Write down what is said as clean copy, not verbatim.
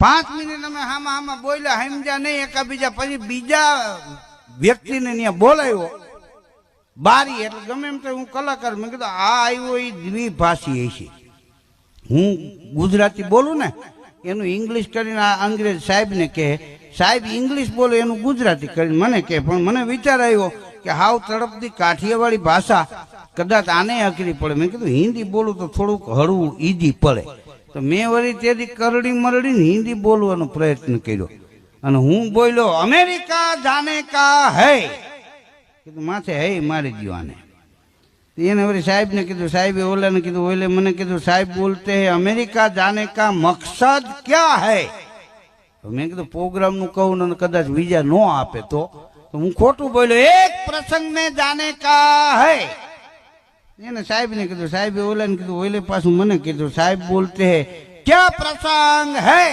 5 minute અમે હામાં બોલ્યા, સમજ્યા નહીં એકાબીજા, પછી બીજા વ્યક્તિને ત્યાં બોલાવ્યો બારી, એટલે ગમે એમ તો હું કલાકાર, મેં કીધું આ આવ્યો એ દ્વિભાષી હશે. હું ગુજરાતી બોલું ને એનું ઇંગ્લિશ કરીને આ અંગ્રેજ સાહેબને કહે, સાહેબ ઇંગ્લિશ બોલે એનું ગુજરાતી કરીને મને કહે. પણ મને વિચાર આવ્યો કે હાવ તડપતી કાઠિયાવાડી ભાષા કદાચ આને અઘરી પડે. મેં કીધું હિન્દી બોલું તો થોડુંક હળવું ઈજી પડે. તો મેં વળી તેથી કરડી મરડીને હિન્દી બોલવાનો પ્રયત્ન કર્યો અને હું બોલ્યો અમેરિકા જાને કા હૈ. કીધું માથે હૈ મારી દો આને. એને વળી સાહેબને કીધું, સાહેબે ઓલાને કીધું, ઓલે મને કીધું સાહેબ બોલતે હૈ અમેરિકા જાને કા મકસદ ક્યાં હૈ. મેં કીધું પ્રોગ્રામનું કહું ને કદાચ વિઝા ન આપે તો હું ખોટું બોલ્યો, એક પ્રસંગ में जाने का है. એને સાહેબને કીધું, સાહેબે ઓલાને કીધું, ઓલે પાછું મને કીધું સાહેબ બોલતે હૈ ક્યાં પ્રસંગ હૈ.